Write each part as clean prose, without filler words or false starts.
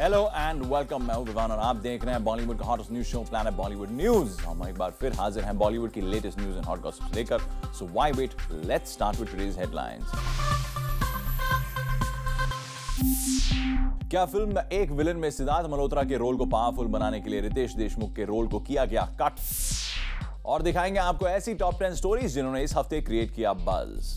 Hello and welcome. मैं हूं विवान और आप देख रहे हैं बॉलीवुड का hottest news show planet Bollywood news. हम एक बार फिर हाजिर हैं बॉलीवुड की latest news and hot gossips लेकर। So why wait, let's start with today's headlines. क्या फिल्म एक विलन में सिद्धार्थ मल्होत्रा के रोल को पावरफुल बनाने के लिए रितेश देशमुख के रोल को किया गया कट? और दिखाएंगे आपको ऐसी टॉप 10 स्टोरीज जिन्होंने इस हफ्ते क्रिएट किया बज़।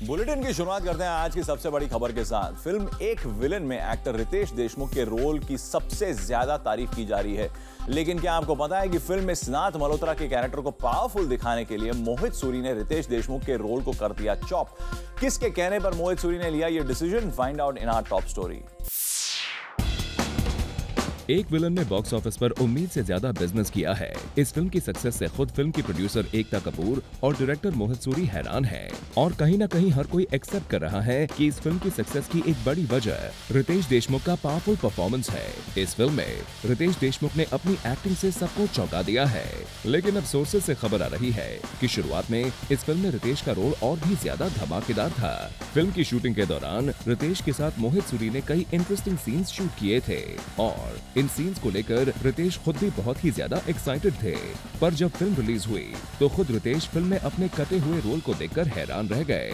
बुलेटिन की शुरुआत करते हैं आज की सबसे बड़ी खबर के साथ। फिल्म एक विलन में एक्टर रितेश देशमुख के रोल की सबसे ज्यादा तारीफ की जा रही है, लेकिन क्या आपको पता है कि फिल्म में सिद्धार्थ मल्होत्रा के कैरेक्टर को पावरफुल दिखाने के लिए मोहित सूरी ने रितेश देशमुख के रोल को कर दिया चॉप। किसके कहने पर मोहित सूरी ने लिया यह decision? Find out in our top story. एक विलन ने बॉक्स ऑफिस पर उम्मीद से ज्यादा बिजनेस किया है। इस फिल्म की सक्सेस से खुद फिल्म की प्रोड्यूसर एकता कपूर और डायरेक्टर मोहित सूरी हैरान हैं और कहीं न कहीं हर कोई एक्सेप्ट कर रहा है कि इस फिल्म की सक्सेस की एक बड़ी वजह रितेश देशमुख का पावरफुल परफॉर्मेंस है। इस फिल्म में रितेश देशमुख ने अपनी एक्टिंग से सबको चौंका दिया है, लेकिन अब सोर्सेज से खबर आ रही है कि शुरुआत में इस फिल्म में रितेश का रोल और भी ज्यादा धमाकेदार था। फिल्म की शूटिंग के दौरान रितेश के साथ मोहित सूरी ने कई इंटरेस्टिंग सीन्स शूट किए थे और इन सीन्स को लेकर रितेश खुद भी बहुत ही ज्यादा एक्साइटेड थे। पर जब फिल्म रिलीज हुई तो खुद रितेश फिल्म में अपने कटे हुए रोल को देखकर हैरान रह गए।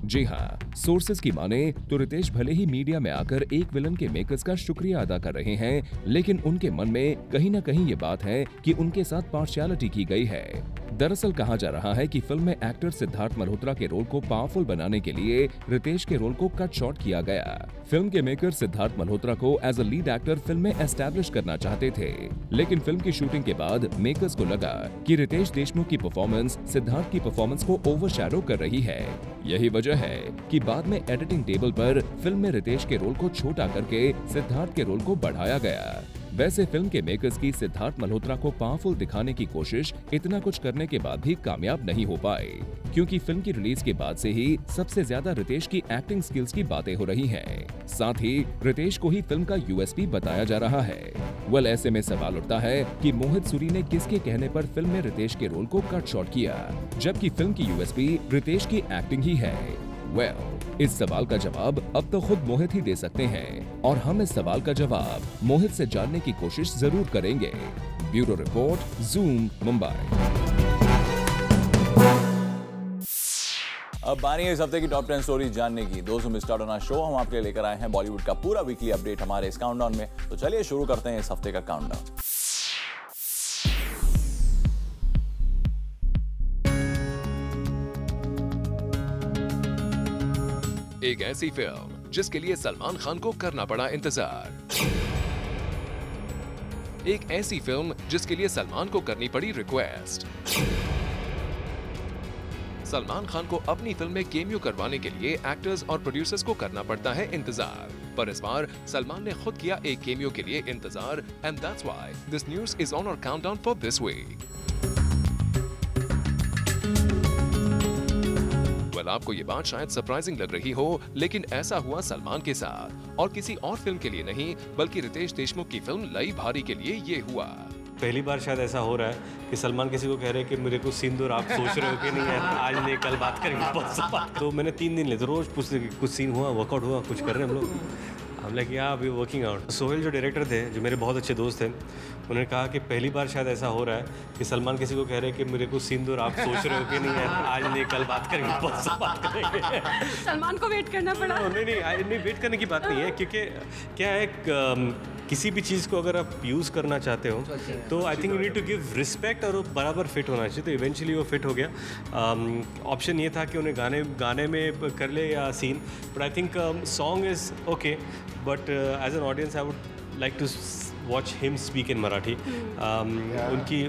जी हाँ, सोर्सेज की माने तो रितेश भले ही मीडिया में आकर एक विलन के मेकर्स का शुक्रिया अदा कर रहे हैं, लेकिन उनके मन में कहीं न कहीं ये बात है कि उनके साथ पार्शियलिटी की गई है। दरअसल कहा जा रहा है कि फिल्म में एक्टर सिद्धार्थ मल्होत्रा के रोल को पावरफुल बनाने के लिए रितेश के रोल को कट शॉर्ट किया गया। फिल्म के मेकर सिद्धार्थ मल्होत्रा को as a lead actor film में एस्टैब्लिश करना चाहते थे, लेकिन फिल्म की शूटिंग के बाद मेकर्स को लगा कि रितेश देशमुख की परफॉर्मेंस सिद्धार्थ की परफॉर्मेंस को ओवरशैडो कर रही है। यही वजह है कि बाद में एडिटिंग टेबल पर फिल्म में रितेश के रोल को छोटा करके सिद्धार्थ के रोल को बढ़ाया गया। वैसे फिल्म के मेकर्स की सिद्धार्थ मल्होत्रा को पावरफुल दिखाने की कोशिश इतना कुछ करने के बाद भी कामयाब नहीं हो पाए, क्योंकि फिल्म की रिलीज के बाद से ही सबसे ज्यादा रितेश की एक्टिंग स्किल्स की बातें हो रही हैं। साथ ही रितेश को ही फिल्म का यूएसपी बताया जा रहा है। ऐसे में सवाल उठता है कि मोहित सूरी ने किसके कहने पर फिल्म में रितेश के रोल को कट शॉर्ट किया, जबकि फिल्म की यूएसपी रितेश की एक्टिंग ही है। इस सवाल का जवाब अब तो खुद मोहित ही दे सकते हैं और हम इस सवाल का जवाब मोहित से जानने की कोशिश जरूर करेंगे। Bureau report, zoom, Mumbai. अब बारी है इस हफ्ते की टॉप 10 स्टोरीज जानने की। दोस्तों, miss out on our show हम आपके लिए लेकर आए हैं बॉलीवुड का पूरा वीकली अपडेट हमारे इस काउंटडाउन में। तो चलिए शुरू करते हैं इस हफ्ते का काउंटडाउन। एक ऐसी फिल्म जिसके लिए सलमान खान को करना पड़ा इंतजार। एक ऐसी फिल्म जिसके लिए सलमान को करनी पड़ी रिक्वेस्ट। सलमान खान को अपनी फिल्म में केमियो करवाने के लिए एक्टर्स और प्रोड्यूसर्स को करना पड़ता है इंतजार, पर इस बार सलमान ने खुद किया एक केमियो के लिए इंतजार, and that's why this news is on our countdown for this week. आपको ये बात शायद सरप्राइजिंग लग रही हो, लेकिन ऐसा हुआ सलमान के साथ, और किसी और फिल्म के लिए नहीं बल्कि रितेश देशमुख की फिल्म लई भारी के लिए ये हुआ। पहली बार शायद ऐसा हो रहा है कि सलमान किसी को कह रहे हैं कि मेरे को सीन दो, और आप सोच रहे हो कि नहीं यार आज नहीं कल बात करेंगे। तो मैंने 3 दिन लिए, तो रोज पूछते कि कुछ सीन हुआ, वर्कआउट हुआ, कुछ कर रहे हैं हम लोग। हम लाइक या अभी वर्किंग आउट। सोहेल जो डायरेक्टर थे, जो मेरे बहुत अच्छे दोस्त थे, उन्होंने कहा कि पहली बार शायद ऐसा हो रहा है कि सलमान किसी को कह रहे हैं कि मेरे को सीन दो, और आप सोच रहे हो कि नहीं यार आज नहीं कल बात करेंगे। सलमान को वेट करना पड़ा। नहीं, वेट करने की बात नहीं है, क्योंकि क्या है, किसी भी चीज़ को अगर आप यूज़ करना चाहते हो तो I think you need to give respect, और वो बराबर फिट होना चाहिए। तो इवेंचुअली वो फिट हो गया। ऑप्शन ये था कि उन्हें गाने में कर ले या scene, but I think song is okay, but as an audience I would like to watch him speak in Marathi.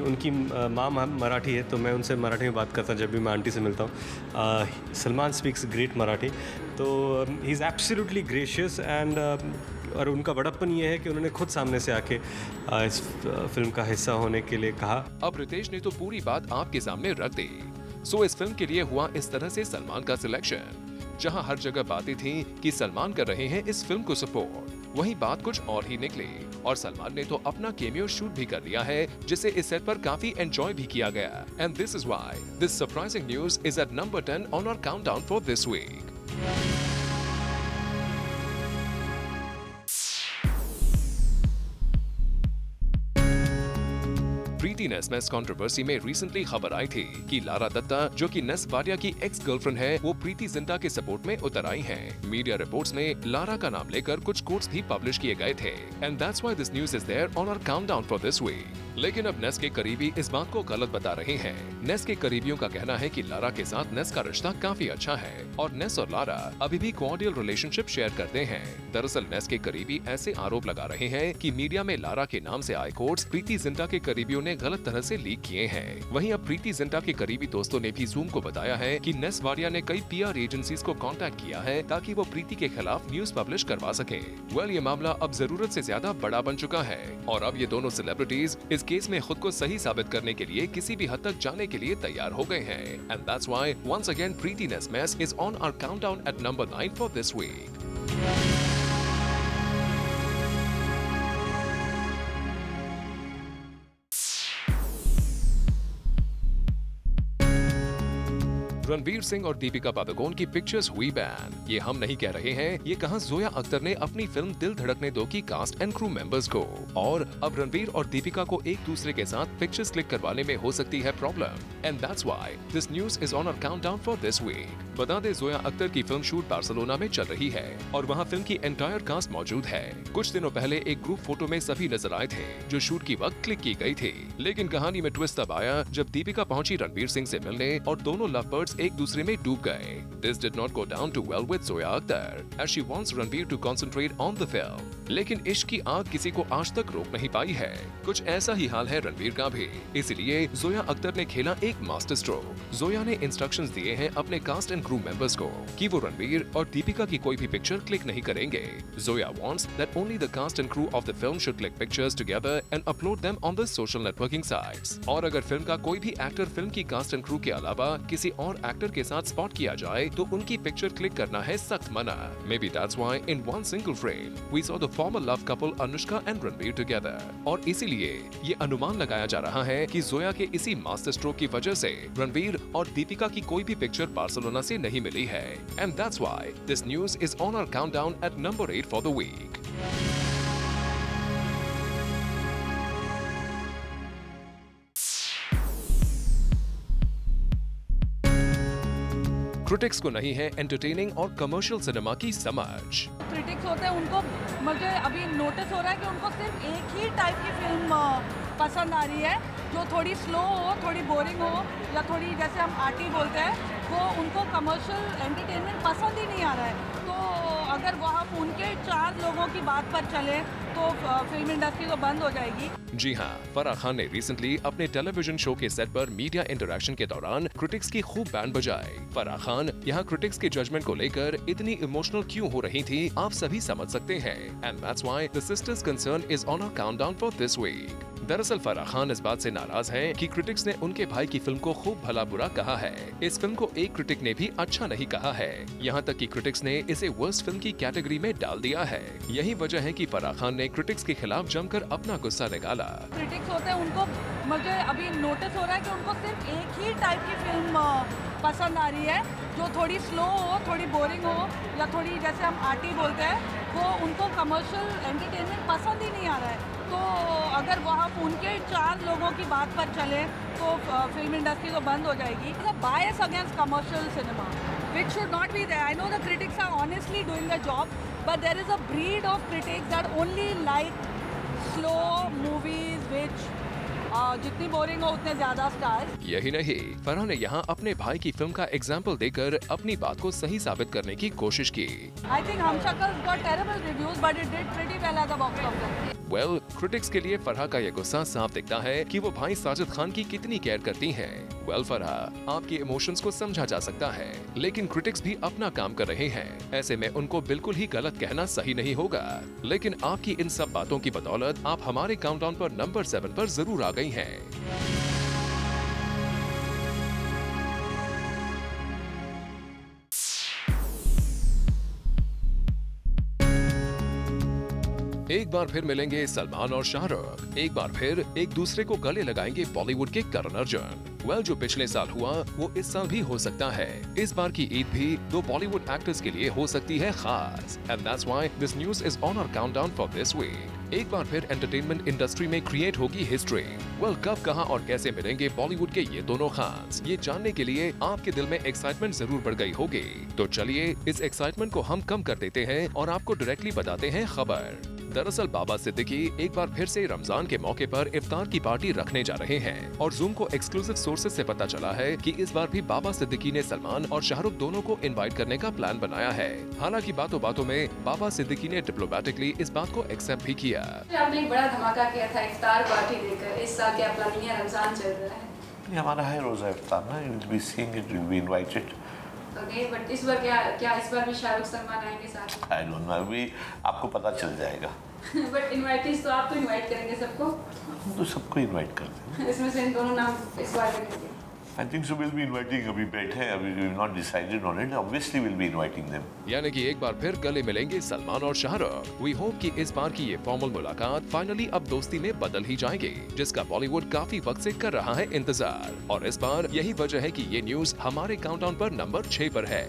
उनकी माँ मराठी है, तो मैं उनसे मराठी में बात करता हूँ जब भी मैं आंटी से मिलता हूँ। सलमान स्पीक्स ग्रेट मराठी, तो he is absolutely gracious, and और उनका बड़प्पन ये है कि उन्होंने खुद सामने से आके इस फिल्म का हिस्सा होने के लिए कहा। अब रितेश ने तो पूरी बात आपके सामने रख दी। सो इस फिल्म के लिए हुआ इस तरह से सलमान का सिलेक्शन। जहां हर जगह बातें थी कि सलमान कर रहे हैं इस फिल्म को सपोर्ट, वहीं बात कुछ और ही निकली और सलमान ने तो अपना केमियो शूट भी कर लिया है, जिसे इस सेट पर काफी एंजॉय भी किया गया। And this is why this surprising news is at number 10 on our countdown for this week. Preity नेस्मस कंट्रोवर्सी में रिसेंटली खबर आई थी कि लारा दत्ता, जो कि नेस वाडिया की एक्स गर्लफ्रेंड है, वो प्रीति जिंटा के सपोर्ट में उतर आई हैं। मीडिया रिपोर्ट्स में लारा का नाम लेकर कुछ कोट्स भी पब्लिश किए गए थे and that's why this news is there on our countdown for this week. लेकिन अब नेस के करीबी इस बात को गलत बता रहे हैं। नेस के करीबियों का कहना है कि लारा के साथ नेस का रिश्ता काफी अच्छा है और नेस और लारा अभी भी कॉर्डियल रिलेशनशिप शेयर करते हैं। दरअसल नेस के करीबी ऐसे आरोप लगा रहे हैं कि मीडिया में लारा के नाम से आए कोट्स प्रीति जिंटा के करीबियों ने गलत तरह से लीक किए हैं। वहीं अब प्रीति जिंटा के करीबी दोस्तों ने भी जूम को बताया है कि नेस वाडिया ने कई PR एजेंसीज को कांटेक्ट किया है ताकि वो प्रीति के खिलाफ न्यूज पब्लिश करवा सके। वेल, ये मामला अब जरूरत से ज्यादा बड़ा बन चुका है और अब ये दोनों सेलिब्रिटीज इस केस में खुद को सही साबित करने के लिए किसी भी हद तक जाने के लिए तैयार हो गए हैं। And that's why once again Preity नेस्मस is on our countdown at number 9 for this week. Ranveer Singh और दीपिका पादुकोण की पिक्चर्स हुई बैन। ये हम नहीं कह रहे हैं, ये कहा जोया अख्तर ने अपनी फिल्म दिल धड़कने दो की कास्ट एंड क्रू मेंबर्स को। और अब रणवीर और दीपिका को एक दूसरे के साथ पिक्चर्स क्लिक करवाने में हो सकती है problem and that's why this news is on our countdown for this week. बता दें, जोया अख्तर की फिल्म शूट बार्सिलोना में चल रही है और वहाँ फिल्म की एंटायर कास्ट मौजूद है। कुछ दिनों पहले एक ग्रुप फोटो में सभी नजर आए थे जो शूट की वक्त क्लिक की गई थी। लेकिन कहानी में ट्विस्ट तब आया जब दीपिका पहुंची रणवीर सिंह से मिलने और दोनों लव बर्ड्स एक दूसरे में डूब गए। This did not go down too well with Zoya Akhtar, as she wants Ranveer to concentrate on the film. लेकिन इश्क की आग किसी को आज तक रोक नहीं पाई है। कुछ ऐसा ही हाल है रणवीर का भी। इसलिए जोया अख्तर ने खेला एक मास्टर स्ट्रोक। जोया ने इंस्ट्रक्शंस दिए हैं अपने कास्ट एंड क्रू मेंबर्स को कि वो रणवीर और दीपिका की कोई भी पिक्चर क्लिक नहीं करेंगे। Zoya wants that only the cast and crew of the film should click pictures together and upload them on the social networking sites. और अगर फिल्म का कोई भी एक्टर फिल्म की कास्ट एंड क्रू के अलावा किसी और एक्टर के साथ स्पॉट किया जाए तो उनकी पिक्चर क्लिक करना है सख्त मना। Maybe that's why in one single frame we saw the former love couple Anushka and Ranveer together. और इसीलिए ये अनुमान लगाया जा रहा है कि जोया के इसी मास्टर स्ट्रोक की वजह से रणवीर और दीपिका की कोई भी पिक्चर बार्सिलोना से नहीं मिली है। And that's why this news is on our countdown at number 8 for the week. Critics को नहीं है एंटरटेनिंग और कमर्शियल सिनेमा की समझ। क्रिटिक्स होते हैं, उनको मुझे अभी नोटिस हो रहा है कि उनको सिर्फ एक ही टाइप की फिल्म पसंद आ रही है, जो थोड़ी स्लो हो, थोड़ी बोरिंग हो या थोड़ी जैसे हम आर्टी बोलते हैं, वो उनको कमर्शियल एंटरटेनमेंट पसंद ही नहीं आ रहा है। तो अगर वो हम उनके 4 लोगों की बात पर चले तो फिल्म इंडस्ट्री तो बंद हो जाएगी। जी हाँ, फराह खान ने रिसेंटली अपने टेलीविजन शो के सेट पर मीडिया इंटरेक्शन के दौरान क्रिटिक्स की खूब बैंड बजाई। फराह खान यहाँ क्रिटिक्स के जजमेंट को लेकर इतनी इमोशनल क्यों हो रही थी, आप सभी समझ सकते हैं। And that's why the sisters concern is on our countdown for this week. दरअसल फराह खान इस बात से नाराज हैं कि क्रिटिक्स ने उनके भाई की फिल्म को खूब भला बुरा कहा है। इस फिल्म को एक क्रिटिक ने भी अच्छा नहीं कहा है, यहाँ तक कि क्रिटिक्स ने इसे वर्स्ट फिल्म की कैटेगरी में डाल दिया है। यही वजह है कि फराह खान ने क्रिटिक्स के खिलाफ जमकर अपना गुस्सा निकाला। क्रिटिक्स होते हैं, उनको मुझे अभी नोटिस हो रहा है कि उनको सिर्फ एक ही टाइप की फिल्म पसंद आ रही है, जो थोड़ी स्लो हो, थोड़ी बोरिंग हो या थोड़ी जैसे हम आर्टी बोलते हैं, वो उनको कमर्शियल एंटरटेनमेंट पसंद ही नहीं आ रहा है। तो अगर वो हम उनके 4 लोगों की बात पर चले तो फिल्म इंडस्ट्री तो बंद हो जाएगी। बायस against commercial cinema which should not be there. I know the critics are honestly doing their job, but there is a breed of critics that only like slow movies which जितनी boring हो उतने ज्यादा stars. यही नहीं, फराह ने यहाँ अपने भाई की फिल्म का एग्जाम्पल देकर अपनी बात को सही साबित करने की कोशिश की। I think हमशक्ल got terrible reviews, but it did pretty well at the box office. Well, critics के लिए फराह का ये गुस्सा साफ दिखता है कि वो भाई साजिद खान की कितनी केयर करती हैं। वेल फराह, आपके इमोशंस को समझा जा सकता है, लेकिन क्रिटिक्स भी अपना काम कर रहे हैं। ऐसे में उनको बिल्कुल ही गलत कहना सही नहीं होगा। लेकिन आपकी इन सब बातों की बदौलत आप हमारे काउंटडाउन पर नंबर 7 पर जरूर आ गई हैं। एक बार फिर मिलेंगे सलमान और शाहरुख, एक बार फिर एक दूसरे को गले लगाएंगे बॉलीवुड के करण अर्जुन। वेल, जो पिछले साल हुआ वो इस साल भी हो सकता है। इस बार की ईद भी 2 बॉलीवुड एक्टर्स के लिए हो सकती है खास। And that's why this news is on our countdown for this week. एक बार फिर एंटरटेनमेंट इंडस्ट्री में क्रिएट होगी हिस्ट्री। वेल, कब, कहां और कैसे मिलेंगे बॉलीवुड के ये दोनों खास, ये जानने के लिए आपके दिल में एक्साइटमेंट जरूर बढ़ गई होगी। तो चलिए इस एक्साइटमेंट को हम कम कर देते हैं और आपको डायरेक्टली बताते हैं खबर। दरअसल बाबा सिद्दीकी एक बार फिर से रमजान के मौके पर इफ्तार की पार्टी रखने जा रहे हैं और जूम को एक्सक्लूसिव सोर्सेज से पता चला है कि इस बार भी बाबा सिद्दीकी ने सलमान और शाहरुख दोनों को इनवाइट करने का प्लान बनाया है। हालांकि बातों बातों में बाबा सिद्दीकी ने डिप्लोमेटिकली इस बात को एक्सेप्ट भी किया। आपने एक बड़ा धमाका किया था इफ्तार पार्टी देकर, इस साल क्या प्लानिंग है? रमजान चल रहा है, ये हमारा है रोजा इफ्तार ना, you will be seeing it, you will be invited. Okay, but इस बार क्या इस बार भी शाहरुख सलमान आएंगे साथ? I don't know, अभी आपको पता चल जाएगा। बट इनवाइटीज तो आप तो इनवाइट करेंगे सबको? हम तो सबको इनवाइट करते हैं। इसमें से इन दोनों नाम इस बार करेंगे। I think so, we'll be inviting, अभी बैठे हैं, अभी we have not decided on it, obviously we'll be inviting them. यानी कि एक बार फिर गले मिलेंगे सलमान और शाहरुख। वी होप कि इस बार की ये फॉर्मल मुलाकात फाइनली अब दोस्ती में बदल ही जाएगी, जिसका बॉलीवुड काफी वक्त से कर रहा है इंतजार। और इस बार यही वजह है कि ये न्यूज हमारे काउंटडाउन पर नंबर 6 पर है।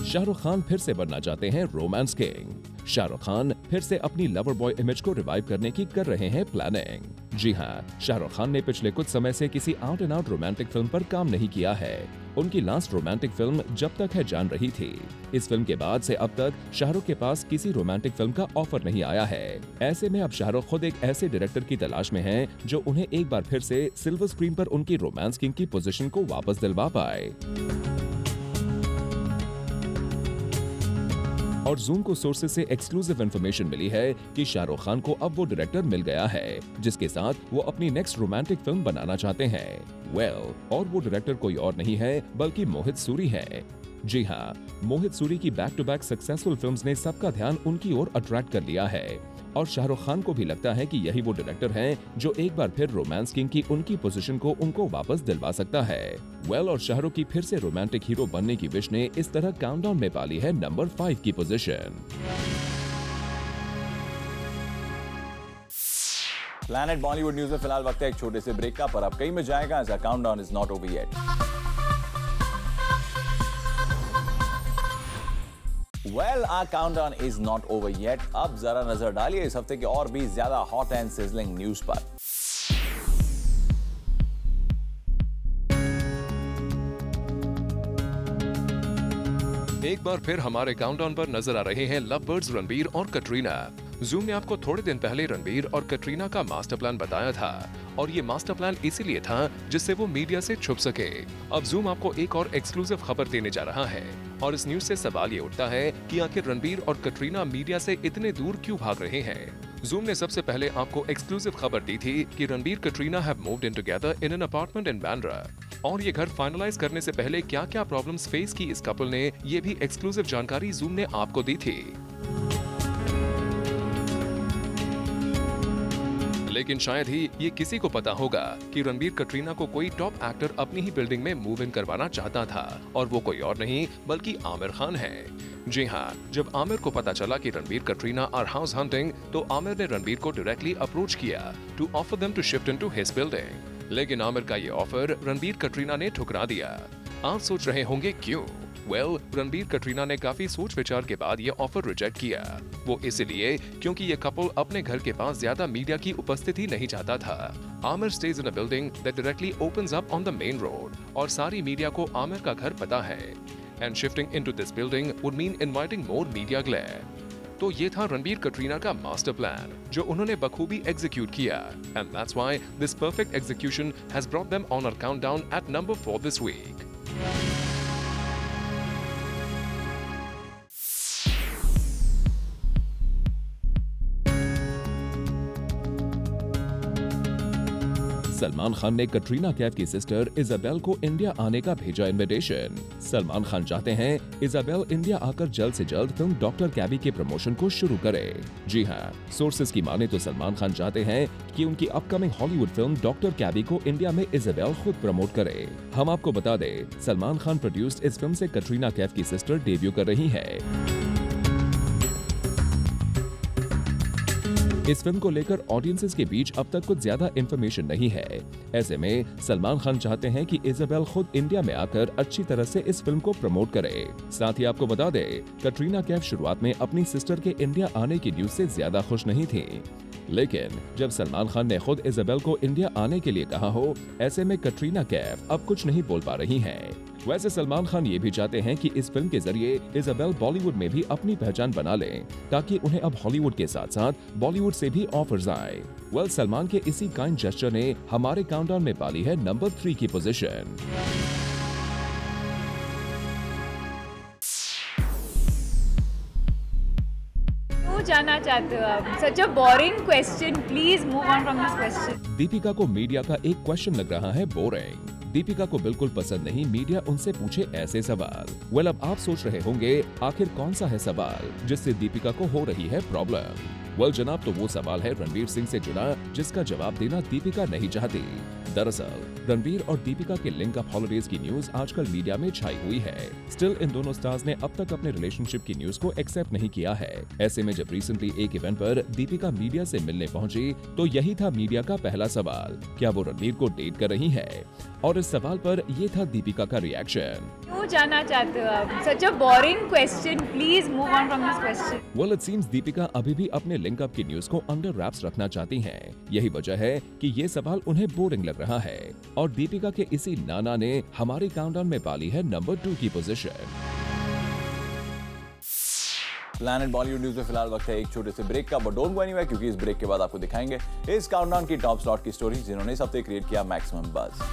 शाहरुख खान फिर से बनना चाहते हैं रोमांस किंग। शाहरुख खान फिर से अपनी लवर बॉय इमेज को रिवाइव करने की कर रहे हैं प्लानिंग। जी हाँ, शाहरुख खान ने पिछले कुछ समय से किसी out and out romantic film पर काम नहीं किया है। उनकी लास्ट रोमांटिक फिल्म जब तक है जान रही थी। इस फिल्म के बाद से अब तक शाहरुख के पास किसी रोमांटिक फिल्म का ऑफर नहीं आया है। ऐसे में अब शाहरुख खुद एक ऐसे डायरेक्टर की तलाश में हैं जो उन्हें एक बार फिर से सिल्वर स्क्रीन पर उनकी रोमांस किंग की पोजीशन को वापस दिलवा पाए। और जूम को सोर्सेज से एक्सक्लूसिव इंफॉर्मेशन मिली है कि शाहरुख खान को अब वो डायरेक्टर मिल गया है जिसके साथ वो अपनी नेक्स्ट रोमांटिक फिल्म बनाना चाहते हैं। वेल, और वो डायरेक्टर कोई और नहीं है बल्कि मोहित सूरी है। जी हाँ, मोहित सूरी की back to back successful films ने सबका ध्यान उनकी ओर अट्रैक्ट कर लिया है और शाहरुख खान को भी लगता है कि यही वो डायरेक्टर हैं जो एक बार फिर रोमांस किंग की उनकी पोजीशन को उनको वापस दिलवा सकता है। वेल, और शाहरुख की फिर से रोमांटिक हीरो बनने की विश ने इस तरह काउंटडाउन में पाली है नंबर 5 की पोजीशन। प्लैनेट बॉलीवुड न्यूज में फिलहाल वक्त है एक छोटे से ब्रेक का, पर अब कहीं में जाएगा as a countdown is not over yet. Well, our countdown is not over yet. अब जरा नजर डालिए इस हफ्ते के और भी ज्यादा हॉट एंड सिजलिंग न्यूज पर। एक बार फिर हमारे काउंटडाउन पर नजर आ रहे हैं लव बर्ड्स रणबीर और कटरीना। जूम ने आपको थोड़े दिन पहले रणबीर और कटरीना का मास्टर प्लान बताया था और ये मास्टर प्लान इसीलिए था जिससे वो मीडिया से छुप सके। अब जूम आपको एक और एक्सक्लूसिव खबर देने जा रहा है और इस न्यूज से सवाल ये उठता है कि आखिर रणबीर और कटरीना मीडिया से इतने दूर क्यों भाग रहे हैं। जूम ने सबसे पहले आपको एक्सक्लूसिव खबर दी थी कि Ranbir Katrina have moved in together in an apartment in Bandra और ये घर फाइनलाइज करने से पहले क्या क्या प्रॉब्लम्स फेस की इस कपल ने, ये भी एक्सक्लूसिव जानकारी जूम ने आपको दी थी। लेकिन शायद ही ये किसी को पता होगा कि रणबीर कटरीना को कोई टॉप एक्टर अपनी ही बिल्डिंग में मूव इन करवाना चाहता था और वो कोई और नहीं बल्कि आमिर खान है। जी हाँ, जब आमिर को पता चला कि Ranbir Katrina are house hunting तो आमिर ने रणबीर को डायरेक्टली अप्रोच किया to offer them to shift into his building. लेकिन आमिर का ये ऑफर रणबीर कटरीना ने ठुकरा दिया। आप सोच रहे होंगे क्यों? वेल, रणबीर कटरीना ने काफी सोच विचार के बाद ये ऑफर रिजेक्ट किया। वो इसलिए क्योंकि ये कपल अपने घर के पास ज्यादा मीडिया की उपस्थिति नहीं चाहता था। Aamir stage in a building that directly opens up on the main road और सारी मीडिया को आमिर का घर पता है and shifting into this building would mean inviting more media glare. तो ये था रणबीर कटरीना का मास्टर प्लान जो उन्होंने बखूबी एग्जीक्यूट किया and that's why this perfect execution has brought them on our countdown at number 4 this week. Salman Khan ने कटरीना कैफ की सिस्टर इजाबेल को इंडिया आने का भेजा इनविटेशन। सलमान खान चाहते हैं इजाबेल इंडिया आकर जल्द से जल्द फिल्म डॉक्टर कैबी के प्रमोशन को शुरू करे। जी हाँ, सोर्सेज की माने तो सलमान खान चाहते हैं कि उनकी अपकमिंग हॉलीवुड फिल्म डॉक्टर कैबी को इंडिया में इजाबेल खुद प्रमोट करे। हम आपको बता दें, सलमान खान प्रोड्यूस्ड इस फिल्म से कटरीना कैफ की सिस्टर डेब्यू कर रही है। इस फिल्म को लेकर ऑडियंसेस के बीच अब तक कुछ ज्यादा इंफॉर्मेशन नहीं है। ऐसे में सलमान खान चाहते हैं कि इजाबेल खुद इंडिया में आकर अच्छी तरह से इस फिल्म को प्रमोट करे। साथ ही आपको बता दें, कटरीना कैफ शुरुआत में अपनी सिस्टर के इंडिया आने की न्यूज से ज्यादा खुश नहीं थी, लेकिन जब सलमान खान ने खुद इजाबेल को इंडिया आने के लिए कहा हो, ऐसे में कटरीना कैफ अब कुछ नहीं बोल पा रही हैं। वैसे सलमान खान ये भी चाहते हैं कि इस फिल्म के जरिए इजाबेल बॉलीवुड में भी अपनी पहचान बना लें, ताकि उन्हें अब हॉलीवुड के साथ साथ बॉलीवुड से भी ऑफर्स आए। सलमान के इसी काइंड जेस्चर ने हमारे काउंटडाउन में पाली है नंबर 3 की पोजीशन। जाना चाहते हो आप? Such a boring question. Please move on from this question. Deepika को मीडिया का एक क्वेश्चन लग रहा है बोरिंग। दीपिका को बिल्कुल पसंद नहीं मीडिया उनसे पूछे ऐसे सवाल। अब आप सोच रहे होंगे आखिर कौन सा है सवाल जिससे दीपिका को हो रही है प्रॉब्लम। जनाब, तो वो सवाल है रणवीर सिंह से जुड़ा, जिसका जवाब देना दीपिका नहीं चाहती। दरअसल रणवीर और दीपिका के लिंक अप हॉलिडेज की न्यूज आजकल मीडिया में छाई हुई है। स्टिल इन दोनों स्टार्स ने अब तक अपने रिलेशनशिप की न्यूज को एक्सेप्ट नहीं किया है। ऐसे में जब रिसेंटली एक इवेंट पर दीपिका मीडिया से मिलने पहुंची, तो यही था मीडिया का पहला सवाल, क्या वो रणवीर को डेट कर रही है? और इस सवाल पर ये था दीपिका का रिएक्शन। क्यों जाना चाहते हो आप? Such a boring question. Please move on from this question. It seems Deepika अभी भी अपने लिंक अप की न्यूज को अंडर रैप्स रखना चाहती हैं। यही वजह है कि ये सवाल उन्हें बोरिंग लग रहा है। और दीपिका के इसी नाना ने हमारे काउंटडाउन में पाली है नंबर 2 की पोजीशन। प्लैनेट बॉलीवुड न्यूज में फिलहाल वक्त है एक छोटे से ब्रेक का, बट डोंट गो एनीवेयर, क्योंकि इस ब्रेक के बाद आपको दिखाएंगे इस काउंटडाउन की टॉप स्लॉट की स्टोरी जिन्होंने इस हफ्ते क्रिएट किया maximum buzz.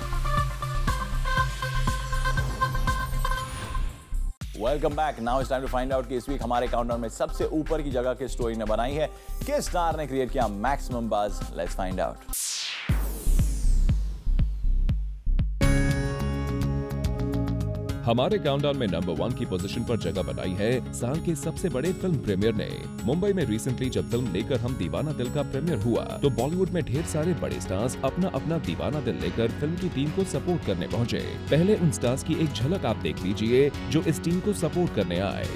Welcome back. Now it's time to find out कि इस वीक हमारे काउंटडाउन में सबसे ऊपर की जगह की स्टोरी ने बनाई है, किस स्टार ने क्रिएट किया maximum buzz. Let's find out. हमारे काउंटडाउन में नंबर 1 की पोजीशन पर जगह बनाई है साल के सबसे बड़े फिल्म प्रीमियर ने। मुंबई में रिसेंटली जब फिल्म लेकर हम दीवाना दिल का प्रीमियर हुआ, तो बॉलीवुड में ढेर सारे बड़े स्टार्स अपना अपना दीवाना दिल लेकर फिल्म की टीम को सपोर्ट करने पहुंचे। पहले उन स्टार्स की एक झलक आप देख लीजिए जो इस टीम को सपोर्ट करने आए।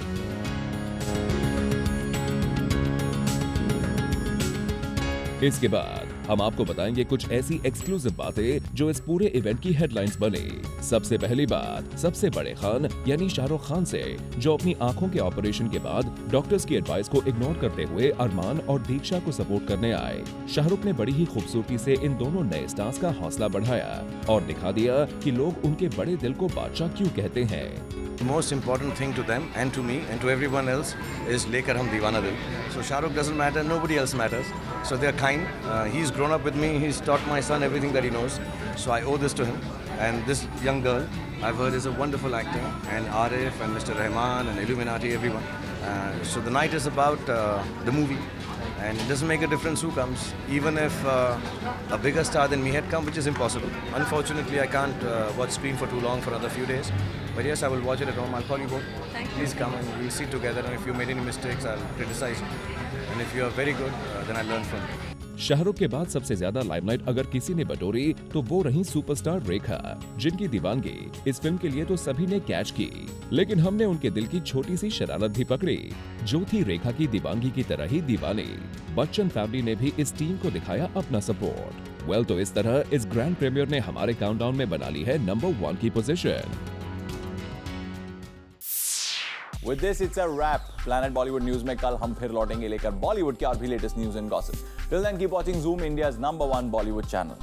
इसके बाद हम आपको बताएंगे कुछ ऐसी एक्सक्लूसिव बातें जो इस पूरे इवेंट की हेडलाइंस बनी। सबसे पहली बात, सबसे बड़े खान यानी शाहरुख खान से, जो अपनी आंखों के ऑपरेशन के बाद डॉक्टर्स की एडवाइस को इग्नोर करते हुए अरमान और दीक्षा को सपोर्ट करने आए। शाहरुख ने बड़ी ही खूबसूरती से इन दोनों नए स्टार्स का हौसला बढ़ाया और दिखा दिया कि लोग उनके बड़े दिल को बादशाह क्यों कहते हैं। The most important thing to them and to me and to everyone else is Lekar Hum Deewana Dil. So Shahrukh doesn't matter, nobody else matters. So they're kind. He's grown up with me. He's taught my son everything that he knows. So I owe this to him. And this young girl, I've heard, is a wonderful actor. And Arif and Mr. Rahman and Illuminati, everyone. So the night is about the movie. And it doesn't make a difference who comes, even if a bigger star than me had come, which is impossible. Unfortunately, I can't watch screen for too long for another few days. But yes, I will watch it at home. I'll call you both. Please come and we'll sit together. And if you made any mistakes, I'll criticize you. And if you are very good, then I'll learn from you. Shahrukh के बाद सबसे ज्यादा limelight अगर किसी ने बटोरी तो वो रही सुपरस्टार रेखा, जिनकी दीवानगी इस फिल्म के लिए तो सभी ने कैच की, लेकिन हमने उनके दिल की छोटी सी शरारत भी पकड़ी, जो थी रेखा की दीवानगी की तरह ही दीवानी। बच्चन फैमिली ने भी इस टीम को दिखाया अपना सपोर्ट। तो इस तरह इस ग्रैंड प्रीमियर ने हमारे काउंटडाउन में बना ली है नंबर 1 की position. With this, it's a wrap. Planet Bollywood news में कल हम फिर लौटेंगे लेकर बॉलीवुड के और भी latest news and gossip. Till then, keep watching Zoom, India's #1 Bollywood channel.